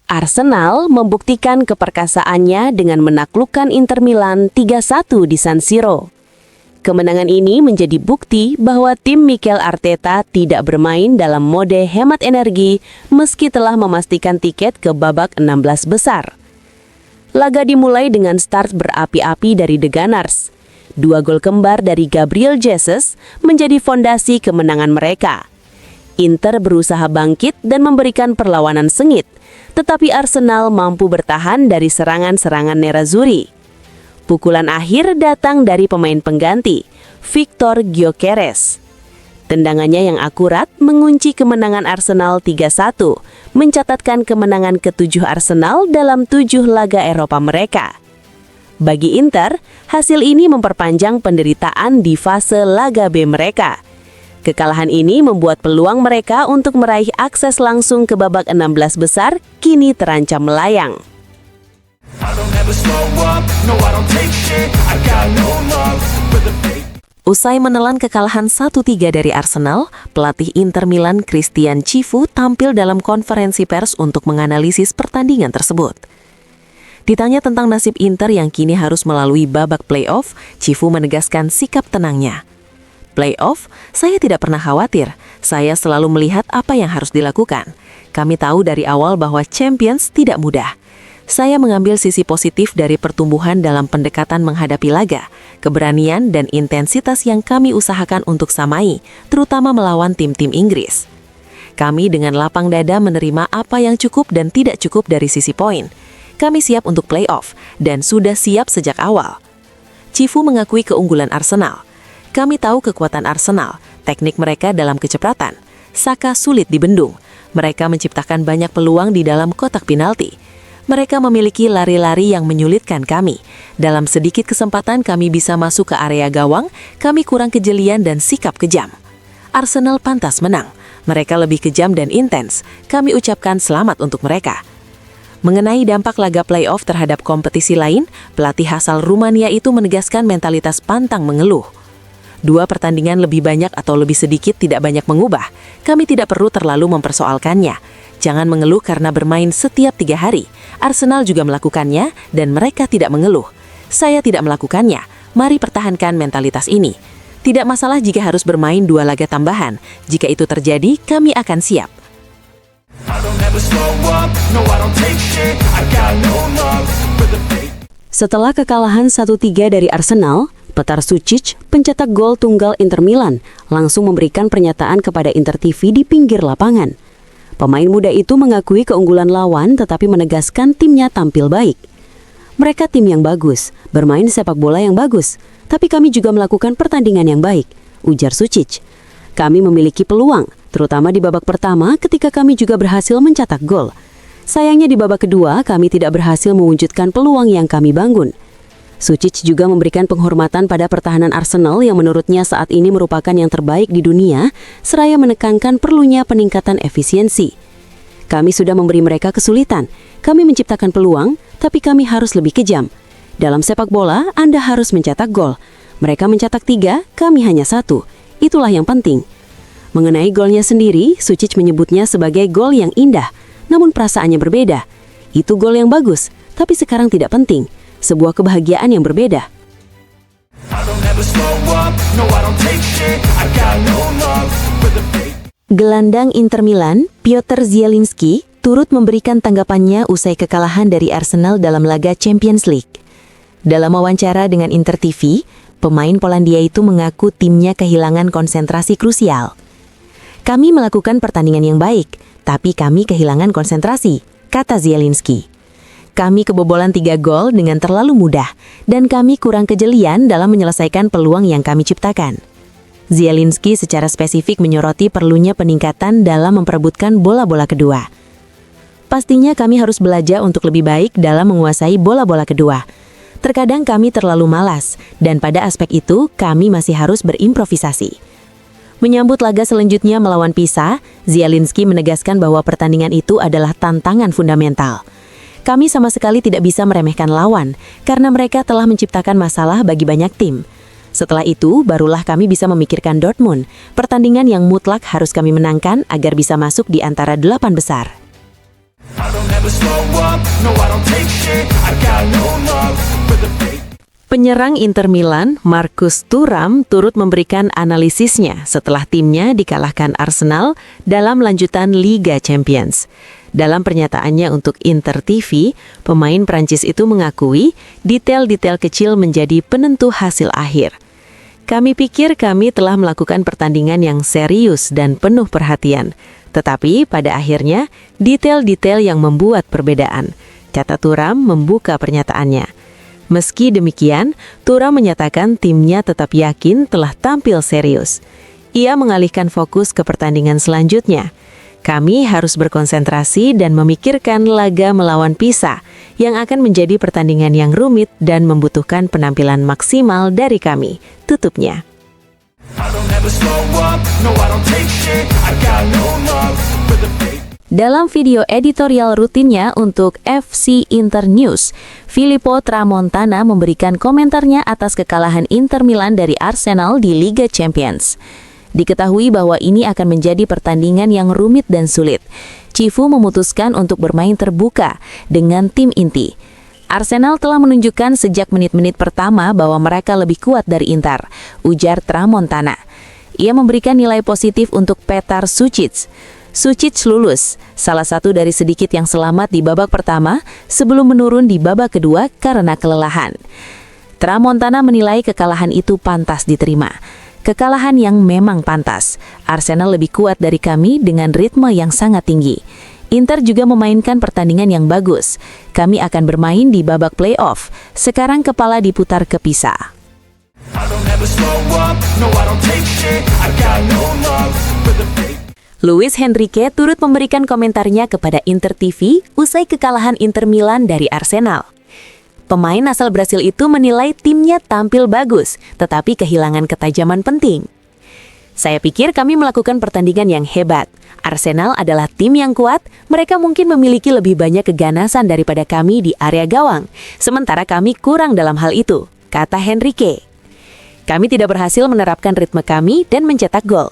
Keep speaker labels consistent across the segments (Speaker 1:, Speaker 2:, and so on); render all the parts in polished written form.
Speaker 1: Arsenal membuktikan keperkasaannya dengan menaklukkan Inter Milan 3-1 di San Siro. Kemenangan ini menjadi bukti bahwa tim Mikel Arteta tidak bermain dalam mode hemat energi meski telah memastikan tiket ke babak 16 besar. Laga dimulai dengan start berapi-api dari The Gunners. 2 gol kembar dari Gabriel Jesus menjadi fondasi kemenangan mereka. Inter berusaha bangkit dan memberikan perlawanan sengit, tetapi Arsenal mampu bertahan dari serangan-serangan Nerazzurri. Pukulan akhir datang dari pemain pengganti, Victor Gyökeres. Tendangannya yang akurat mengunci kemenangan Arsenal 3-1, mencatatkan kemenangan ke-7 Arsenal dalam 7 laga Eropa mereka. Bagi Inter, hasil ini memperpanjang penderitaan di fase laga B mereka. Kekalahan ini membuat peluang mereka untuk meraih akses langsung ke babak 16 besar kini terancam melayang. Usai menelan kekalahan 1-3 dari Arsenal, pelatih Inter Milan Christian Cifu tampil dalam konferensi pers untuk menganalisis pertandingan tersebut. Ditanya tentang nasib Inter yang kini harus melalui babak playoff, Cifu menegaskan sikap tenangnya. Playoff, saya tidak pernah khawatir. Saya selalu melihat apa yang harus dilakukan. Kami tahu dari awal bahwa Champions tidak mudah. Saya mengambil sisi positif dari pertumbuhan dalam pendekatan menghadapi laga, keberanian dan intensitas yang kami usahakan untuk samai, terutama melawan tim-tim Inggris. Kami dengan lapang dada menerima apa yang cukup dan tidak cukup dari sisi poin. Kami siap untuk playoff dan sudah siap sejak awal. Cifu mengakui keunggulan Arsenal. Kami tahu kekuatan Arsenal, teknik mereka dalam kecepatan. Saka sulit dibendung. Mereka menciptakan banyak peluang di dalam kotak penalti. Mereka memiliki lari-lari yang menyulitkan kami. Dalam sedikit kesempatan kami bisa masuk ke area gawang, kami kurang kejelian dan sikap kejam. Arsenal pantas menang. Mereka lebih kejam dan intens. Kami ucapkan selamat untuk mereka. Mengenai dampak laga playoff terhadap kompetisi lain, pelatih asal Rumania itu menegaskan mentalitas pantang mengeluh. 2 pertandingan lebih banyak atau lebih sedikit tidak banyak mengubah. Kami tidak perlu terlalu mempersoalkannya. Jangan mengeluh karena bermain setiap 3 hari. Arsenal juga melakukannya dan mereka tidak mengeluh. Saya tidak melakukannya. Mari pertahankan mentalitas ini. Tidak masalah jika harus bermain 2 laga tambahan. Jika itu terjadi, kami akan siap. Setelah kekalahan 1-3 dari Arsenal, Petar Sučić, pencetak gol tunggal Inter Milan, langsung memberikan pernyataan kepada Inter TV di pinggir lapangan. Pemain muda itu mengakui keunggulan lawan tetapi menegaskan timnya tampil baik. Mereka tim yang bagus, bermain sepak bola yang bagus, tapi kami juga melakukan pertandingan yang baik, ujar Sučić. Kami memiliki peluang, terutama di babak pertama ketika kami juga berhasil mencetak gol. Sayangnya di babak kedua kami tidak berhasil mewujudkan peluang yang kami bangun. Sučić juga memberikan penghormatan pada pertahanan Arsenal yang menurutnya saat ini merupakan yang terbaik di dunia, seraya menekankan perlunya peningkatan efisiensi. Kami sudah memberi mereka kesulitan. Kami menciptakan peluang, tapi kami harus lebih kejam. Dalam sepak bola, Anda harus mencetak gol. Mereka mencetak 3, kami hanya 1. Itulah yang penting. Mengenai golnya sendiri, Sučić menyebutnya sebagai gol yang indah, namun perasaannya berbeda. Itu gol yang bagus, tapi sekarang tidak penting. Sebuah kebahagiaan yang berbeda. Gelandang Inter Milan, Piotr Zielinski, turut memberikan tanggapannya usai kekalahan dari Arsenal dalam laga Champions League. Dalam wawancara dengan Inter TV, pemain Polandia itu mengaku timnya kehilangan konsentrasi krusial. Kami melakukan pertandingan yang baik, tapi kami kehilangan konsentrasi, kata Zielinski. Kami kebobolan 3 gol dengan terlalu mudah, dan kami kurang kejelian dalam menyelesaikan peluang yang kami ciptakan. Zielinski secara spesifik menyoroti perlunya peningkatan dalam memperebutkan bola-bola kedua. Pastinya kami harus belajar untuk lebih baik dalam menguasai bola-bola kedua. Terkadang kami terlalu malas, dan pada aspek itu kami masih harus berimprovisasi. Menyambut laga selanjutnya melawan Pisa, Zielinski menegaskan bahwa pertandingan itu adalah tantangan fundamental. Kami sama sekali tidak bisa meremehkan lawan, karena mereka telah menciptakan masalah bagi banyak tim. Setelah itu, barulah kami bisa memikirkan Dortmund, pertandingan yang mutlak harus kami menangkan agar bisa masuk di antara 8 besar. Penyerang Inter Milan, Marcus Thuram, turut memberikan analisisnya setelah timnya dikalahkan Arsenal dalam lanjutan Liga Champions. Dalam pernyataannya untuk Inter TV, pemain Prancis itu mengakui detail-detail kecil menjadi penentu hasil akhir. Kami pikir kami telah melakukan pertandingan yang serius dan penuh perhatian. Tetapi pada akhirnya, detail-detail yang membuat perbedaan. Kata Thuram membuka pernyataannya. Meski demikian, Thuram menyatakan timnya tetap yakin telah tampil serius. Ia mengalihkan fokus ke pertandingan selanjutnya. Kami harus berkonsentrasi dan memikirkan laga melawan Pisa, yang akan menjadi pertandingan yang rumit dan membutuhkan penampilan maksimal dari kami, tutupnya. Dalam video editorial rutinnya untuk FC Inter News, Filippo Tramontana memberikan komentarnya atas kekalahan Inter Milan dari Arsenal di Liga Champions. Diketahui bahwa ini akan menjadi pertandingan yang rumit dan sulit. Cifu memutuskan untuk bermain terbuka dengan tim inti. Arsenal telah menunjukkan sejak menit-menit pertama bahwa mereka lebih kuat dari Inter, ujar Tramontana. Ia memberikan nilai positif untuk Petar Sucic. Sucic lulus, salah satu dari sedikit yang selamat di babak pertama sebelum menurun di babak kedua karena kelelahan. Tramontana menilai kekalahan itu pantas diterima. Kekalahan yang memang pantas. Arsenal lebih kuat dari kami dengan ritme yang sangat tinggi. Inter juga memainkan pertandingan yang bagus. Kami akan bermain di babak playoff. Sekarang kepala diputar ke Pisa. Luis Enrique turut memberikan komentarnya kepada Inter TV usai kekalahan Inter Milan dari Arsenal. Pemain asal Brasil itu menilai timnya tampil bagus, tetapi kehilangan ketajaman penting. Saya pikir kami melakukan pertandingan yang hebat. Arsenal adalah tim yang kuat, mereka mungkin memiliki lebih banyak keganasan daripada kami di area gawang, sementara kami kurang dalam hal itu, kata Enrique. Kami tidak berhasil menerapkan ritme kami dan mencetak gol.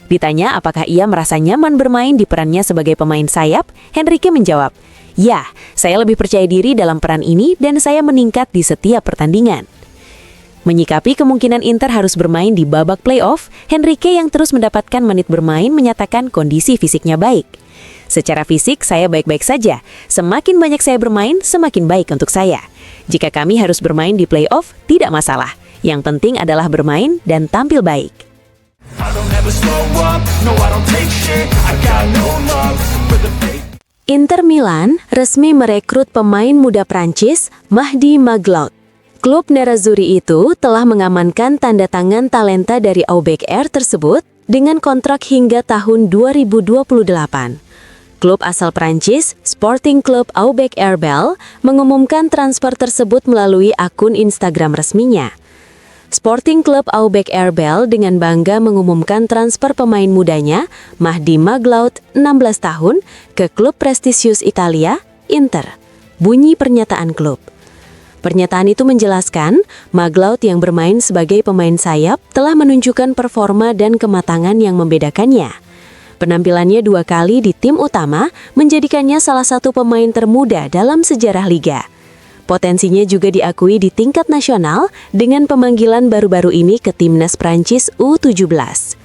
Speaker 1: Ditanya apakah ia merasa nyaman bermain di perannya sebagai pemain sayap, Enrique menjawab, "Ya, saya lebih percaya diri dalam peran ini dan saya meningkat di setiap pertandingan." Menyikapi kemungkinan Inter harus bermain di babak playoff, Enrique yang terus mendapatkan menit bermain menyatakan kondisi fisiknya baik. Secara fisik, saya baik-baik saja. Semakin banyak saya bermain, semakin baik untuk saya. Jika kami harus bermain di playoff, tidak masalah. Yang penting adalah bermain dan tampil baik. Inter Milan resmi merekrut pemain muda Prancis, Mahdi Maglout. Klub Nerazzurri itu telah mengamankan tanda tangan talenta dari Aubepère tersebut dengan kontrak hingga tahun 2028. Klub asal Prancis, Sporting Club Aubepère Bell, mengumumkan transfer tersebut melalui akun Instagram resminya. Sporting Club Aubepère Bell dengan bangga mengumumkan transfer pemain mudanya, Mahdi Maglout, 16 tahun, ke klub prestisius Italia, Inter. Bunyi pernyataan klub. Pernyataan itu menjelaskan, Maglout yang bermain sebagai pemain sayap telah menunjukkan performa dan kematangan yang membedakannya. Penampilannya 2 kali di tim utama menjadikannya salah satu pemain termuda dalam sejarah liga. Potensinya juga diakui di tingkat nasional dengan pemanggilan baru-baru ini ke timnas Prancis U17.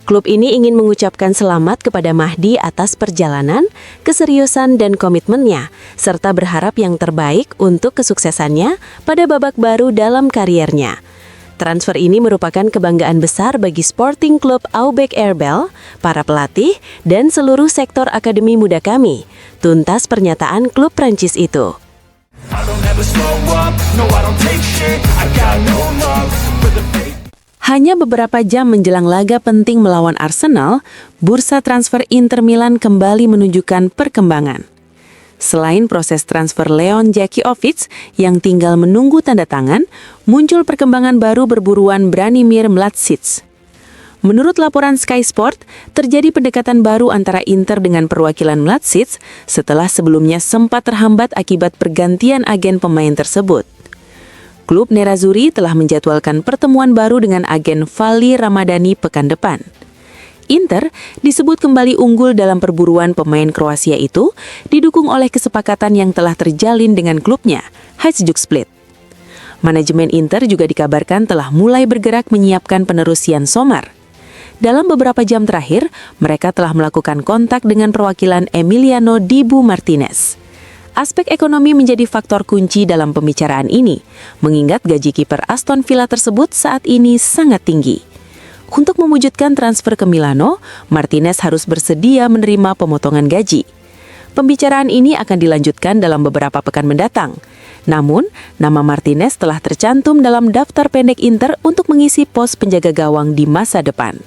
Speaker 1: Klub ini ingin mengucapkan selamat kepada Mahdi atas perjalanan, keseriusan dan komitmennya, serta berharap yang terbaik untuk kesuksesannya pada babak baru dalam kariernya. Transfer ini merupakan kebanggaan besar bagi Sporting Club Aubepère Bell, para pelatih, dan seluruh sektor akademi muda kami, tuntas pernyataan klub Prancis itu. Hanya beberapa jam menjelang laga penting melawan Arsenal, bursa transfer Inter Milan kembali menunjukkan perkembangan. Selain proses transfer Leon Jakiovic yang tinggal menunggu tanda tangan, muncul perkembangan baru berburuan Branimir Mladic. Menurut laporan Sky Sport, terjadi pendekatan baru antara Inter dengan perwakilan Mladic setelah sebelumnya sempat terhambat akibat pergantian agen pemain tersebut. Klub Nerazzurri telah menjadwalkan pertemuan baru dengan agen Valli Ramadani pekan depan. Inter disebut kembali unggul dalam perburuan pemain Kroasia itu, didukung oleh kesepakatan yang telah terjalin dengan klubnya, Hajduk Split. Manajemen Inter juga dikabarkan telah mulai bergerak menyiapkan penerus Jan Sommer. Dalam beberapa jam terakhir, mereka telah melakukan kontak dengan perwakilan Emiliano Dibu Martinez. Aspek ekonomi menjadi faktor kunci dalam pembicaraan ini, mengingat gaji kiper Aston Villa tersebut saat ini sangat tinggi. Untuk mewujudkan transfer ke Milano, Martinez harus bersedia menerima pemotongan gaji. Pembicaraan ini akan dilanjutkan dalam beberapa pekan mendatang. Namun, nama Martinez telah tercantum dalam daftar pendek Inter untuk mengisi pos penjaga gawang di masa depan.